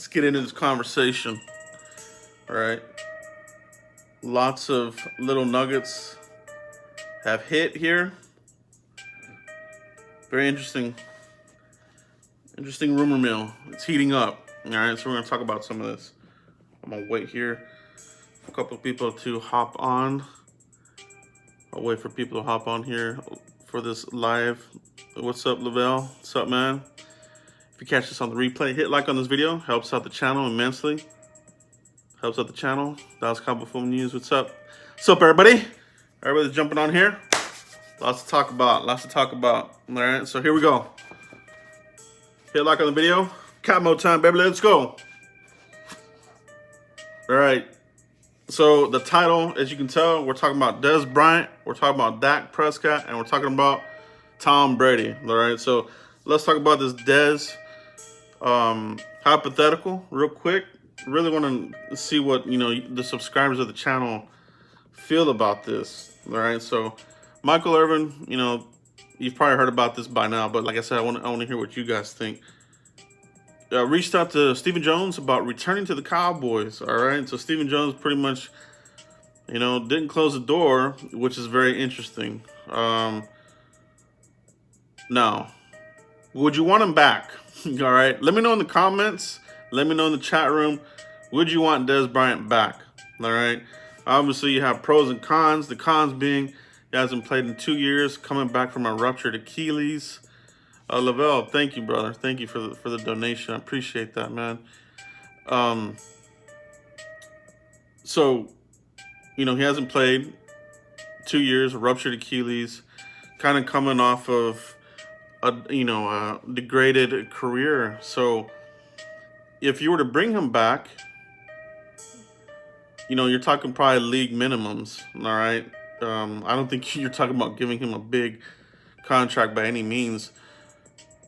let's get into this conversation. All right. Lots of little nuggets have hit here. Very interesting rumor mill. It's heating up. All right, so we're gonna talk about some of this. I'm gonna wait here for a couple of people to hop on. I'll wait for people to hop on here for this live. What's up, Lavelle? What's up, man? If you catch this on the replay, hit like on this video. Helps out the channel immensely. Helps out the channel. Dallas Cowboy Football News. What's up? What's up, everybody? Everybody's jumping on here. Lots to talk about. All right, so here we go. Hit like on the video. Cat mode time, baby. Let's go. All right. So the title, as you can tell, we're talking about Dez Bryant. We're talking about Dak Prescott, and we're talking about Tom Brady. All right. So let's talk about this Dez hypothetical real quick. Really want to see what the subscribers of the channel feel about this. All right. So Michael Irvin, you've probably heard about this by now, but like I said, I want to hear what you guys think. Reached out to Stephen Jones about returning to the Cowboys. All right, so Stephen Jones pretty much, didn't close the door, which is very interesting. Now, would you want him back? All right, let me know in the comments. Let me know in the chat room. Would you want Dez Bryant back? All right. Obviously, you have pros and cons. The cons being he hasn't played in 2 years, coming back from a ruptured Achilles. Lavelle, thank you, brother. Thank you for the donation. I appreciate that, man. So, he hasn't played 2 years, a ruptured Achilles, kind of coming off of a degraded career. So, if you were to bring him back, you're talking probably league minimums. All right. I don't think you're talking about giving him a big contract by any means.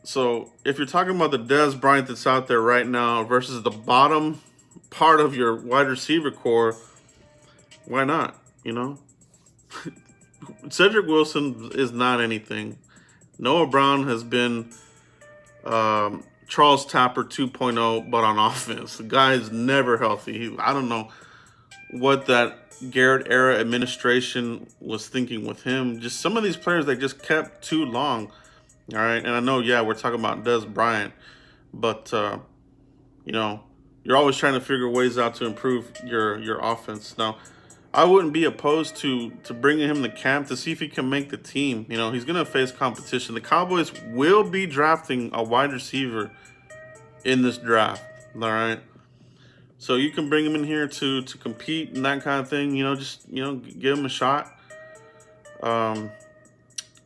So if you're talking about the Dez Bryant that's out there right now versus the bottom part of your wide receiver core, why not? Cedric Wilson is not anything. Noah Brown has been Charles Tapper 2.0, but on offense. The guy is never healthy. I don't know what that Garrett era administration was thinking with him. Just some of these players, they just kept too long. All right, and I know, we're talking about Dez Bryant, but you're always trying to figure ways out to improve your offense. Now, I wouldn't be opposed to bringing him to camp to see if he can make the team. He's going to face competition. The Cowboys will be drafting a wide receiver in this draft. All right, so you can bring him in here to compete and that kind of thing. Just give him a shot.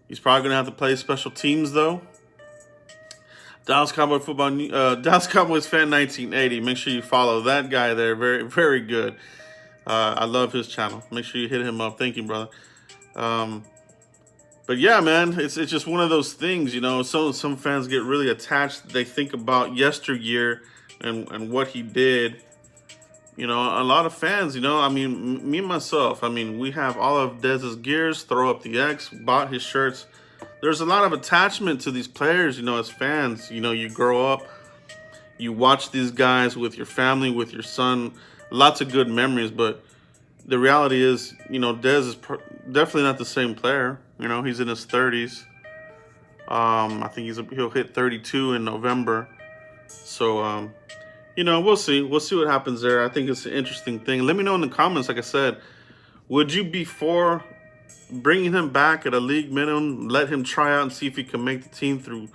He's probably going to have to play special teams, though. Dallas Cowboy Football, Dallas Cowboys Fan 1980. Make sure you follow that guy there. Very, very good. I love his channel. Make sure you hit him up. Thank you, brother. But yeah, man, it's just one of those things. Some fans get really attached. They think about yesteryear and what he did. A lot of fans, me and myself, we have all of Dez's gears, throw up the X, bought his shirts. There's a lot of attachment to these players, as fans. You grow up, you watch these guys with your family, with your son, lots of good memories. But the reality is, Dez is definitely not the same player. He's in his 30s. I think he'll hit 32 in November. So, we'll see. We'll see what happens there. I think it's an interesting thing. Let me know in the comments, like I said, would you be for bringing him back at a league minimum, let him try out and see if he can make the team through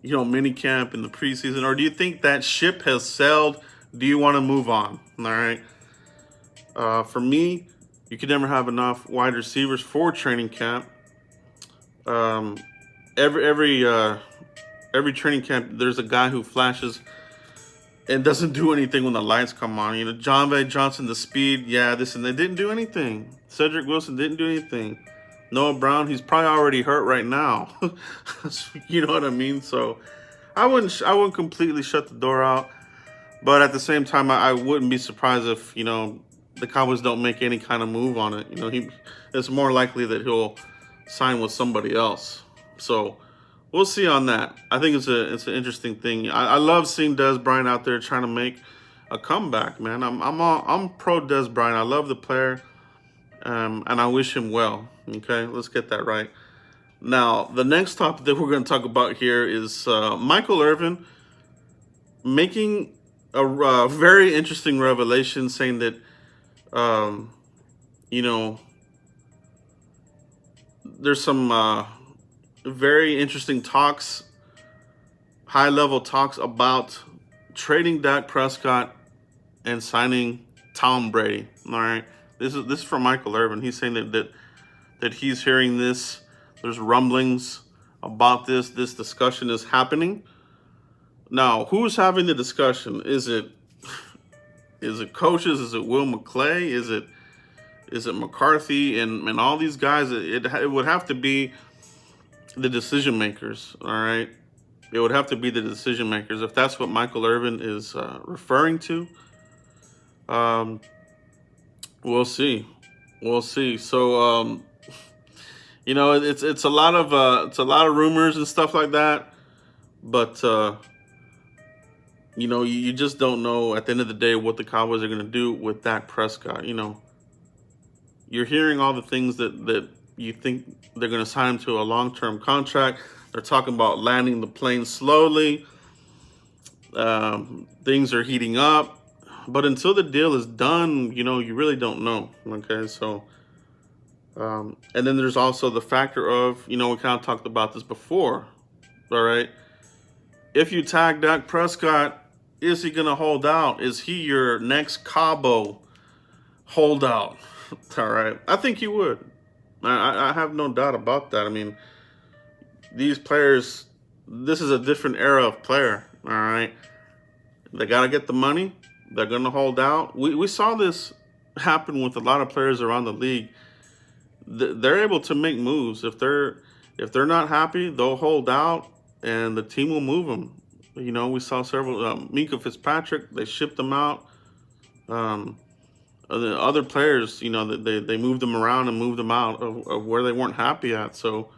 mini camp in the preseason? Or do you think that ship has sailed? Do you want to move on? All right. For me, you could never have enough wide receivers for training camp. Every training camp, there's a guy who flashes and doesn't do anything when the lights come on. John Van Johnson, the speed, this and they didn't do anything. Cedric Wilson didn't do anything. Noah Brown, he's probably already hurt right now. You know what I mean? So I wouldn't completely shut the door out, but at the same time, I wouldn't be surprised if the Cowboys don't make any kind of move on it. It's more likely that he'll sign with somebody else. So we'll see on that. I think it's an interesting thing. I love seeing Dez Bryant out there trying to make a comeback, man. I'm pro Dez Bryant. I love the player, and I wish him well. Okay, let's get that right. Now, the next topic that we're going to talk about here is Michael Irvin making a very interesting revelation, saying that um, you know there's some very interesting talks, high level talks about trading Dak Prescott and signing Tom Brady. All right, this is from Michael Irvin. He's saying that he's hearing this. There's rumblings about this. This discussion is happening. Now, who's having the discussion? Is it coaches? Is it Will McClay? Is it McCarthy and all these guys? It would have to be the decision makers. All right, it would have to be the decision makers if that's what Michael Irvin is referring to. Um, we'll see. We'll see. So it's a lot of rumors and stuff like that, but you just don't know at the end of the day what the Cowboys are going to do with Dak Prescott. You're hearing all the things that you think they're going to sign him to a long-term contract. They're talking about landing the plane slowly. Things are heating up, but until the deal is done, you really don't know. Okay, so and then there's also the factor of, we kind of talked about this before. All right, if you tag Dak Prescott, is he going to hold out? Is he your next Cabo holdout? All right, I think he would. I have no doubt about that. I mean, these players, this is a different era of player. All right, they got to get the money. They're going to hold out. We saw this happen with a lot of players around the league. They're able to make moves. If they're not happy, they'll hold out, and the team will move them. We saw several. Mika Fitzpatrick, they shipped them out. The other players, they moved them around and moved them out of where they weren't happy at. So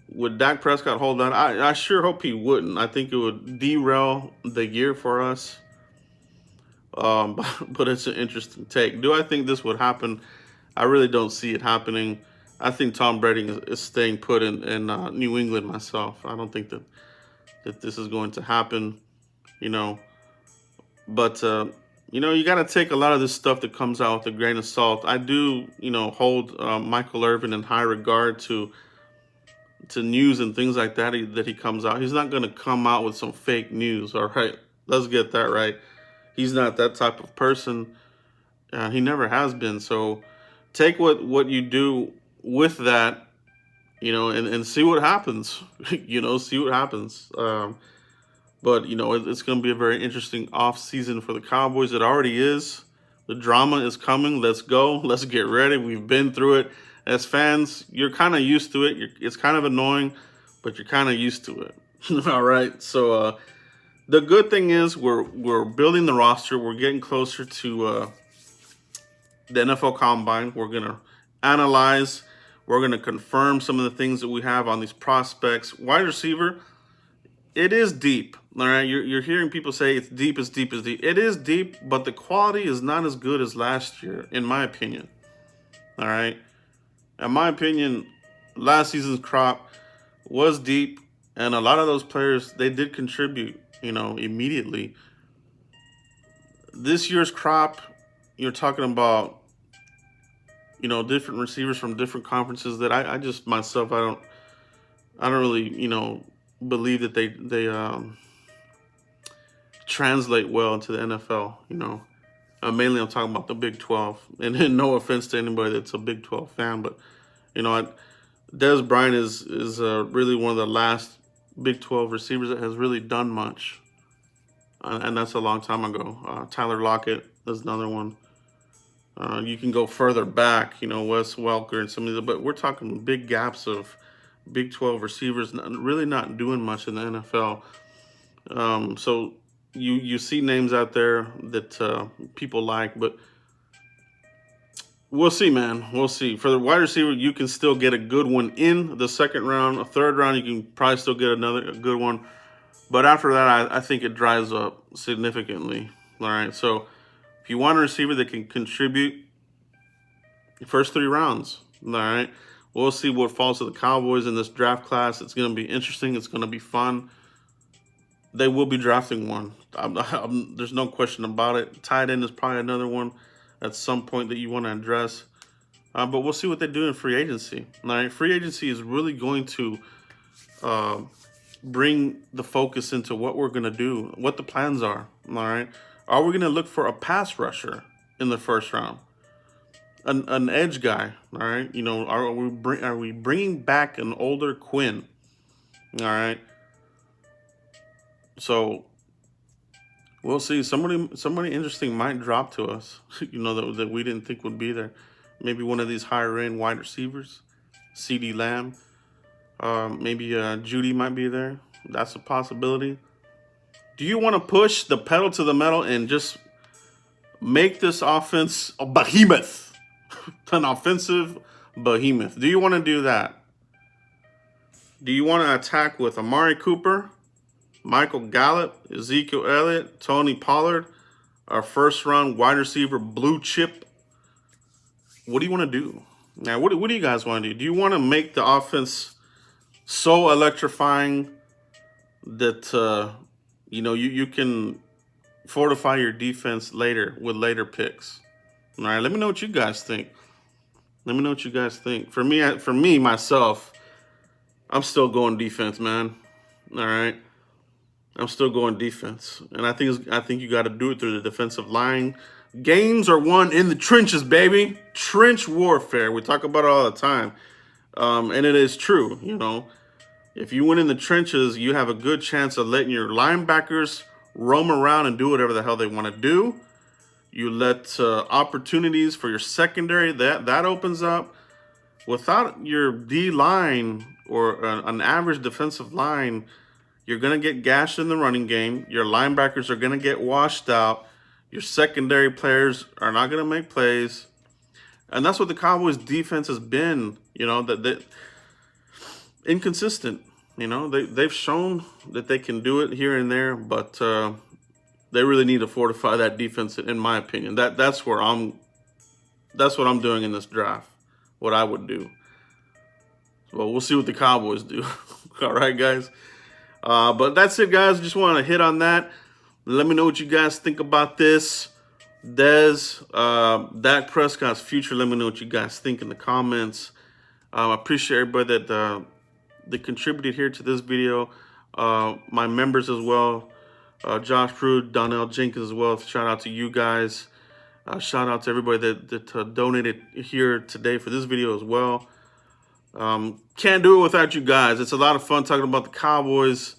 would Dak Prescott hold on? I sure hope he wouldn't. I think it would derail the year for us. But it's an interesting take. Do I think this would happen? I really don't see it happening. I think Tom Brady is staying put in New England myself. I don't think that this is going to happen, But, you got to take a lot of this stuff that comes out with a grain of salt. I do, hold Michael Irvin in high regard to news and things like that that he comes out. He's not going to come out with some fake news, all right? Let's get that right. He's not that type of person. He never has been. So take what you do with that, and see what happens. See what happens. But, it's going to be a very interesting off season for the Cowboys. It already is. The drama is coming. Let's go. Let's get ready. We've been through it. As fans, you're kind of used to it. It's kind of annoying, but you're kind of used to it. All right. So the good thing is we're building the roster. We're getting closer to the NFL Combine. We're going to analyze. We're going to confirm some of the things that we have on these prospects. Wide receiver, it is deep. All right, you're hearing people say it's deep, it's deep, it's deep. It is deep, but the quality is not as good as last year, in my opinion. All right, in my opinion, last season's crop was deep, and a lot of those players, they did contribute, immediately. This year's crop, you're talking about, different receivers from different conferences that I just myself, I don't really, believe that they translate well into the NFL. Mainly I'm talking about the Big 12, and no offense to anybody that's a Big 12 fan, but Dez Bryant is really one of the last Big 12 receivers that has really done much, and that's a long time ago. Tyler Lockett is another one. You can go further back, Wes Welker and some of these, but we're talking big gaps of Big 12 receivers really not doing much in the NFL. So you see names out there that people like, but We'll see, man. We'll see. For the wide receiver, you can still get a good one in the second round. A third round, you can probably still get a good one. But after that, I think it dries up significantly. All right. So if you want a receiver that can contribute the first 3 rounds, all right, we'll see what falls to the Cowboys in this draft class. It's going to be interesting. It's going to be fun. They will be drafting one. There's no question about it. Tight end is probably another one at some point that you want to address. But we'll see what they do in free agency. All right, free agency is really going to bring the focus into what we're going to do, what the plans are. All right, are we going to look for a pass rusher in the first round, an edge guy? All right, you know, are we bringing back an older Quinn? All right, so we'll see. Somebody interesting might drop to us, you know, that we didn't think would be there. Maybe one of these higher end wide receivers, CD Lamb. Maybe Judy might be there. That's a possibility. Do you want to push the pedal to the metal and just make this offense a behemoth, an offensive behemoth? Do you want to do that? Do you want to attack with Amari Cooper, Michael Gallup, Ezekiel Elliott, Tony Pollard, our first-round wide receiver blue chip? What do you want to do? Now, what do you guys want to do? Do you want to make the offense so electrifying that, you know, you can fortify your defense later with later picks? All right, let me know what you guys think. Let me know what you guys think. For me, myself, I'm still going defense, man. All right. I'm still going defense, and I think you got to do it through the defensive line. Games are won in the trenches, baby. Trench warfare. We talk about it all the time, and it is true. You know, if you win in the trenches, you have a good chance of letting your linebackers roam around and do whatever the hell they want to do. You let opportunities for your secondary that opens up. Without your D line or an average defensive line, you're going to get gashed in the running game. Your linebackers are going to get washed out. Your secondary players are not going to make plays. And that's what the Cowboys defense has been, you know, that inconsistent. You know, they've shown that they can do it here and there, but they really need to fortify that defense, in my opinion. That's what I'm doing in this draft, what I would do. Well, we'll see what the Cowboys do. All right, guys. But that's it, guys. Just want to hit on that. Let me know what you guys think about this. Dez, Dak Prescott's future. Let me know what you guys think in the comments. I appreciate everybody that contributed here to this video. My members as well. Josh Prude, Donnell Jenkins as well. Shout out to you guys. Shout out to everybody that donated here today for this video as well. Can't do it without you guys. It's a lot of fun talking about the Cowboys,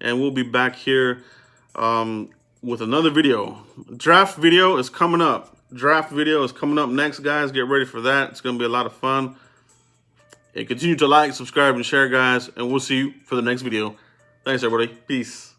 and we'll be back here with another video. Draft video is coming up. Draft video is coming up next, guys. Get ready for that. It's going to be a lot of fun. And continue to like, subscribe, and share, guys, and we'll see you for the next video. Thanks, everybody. Peace.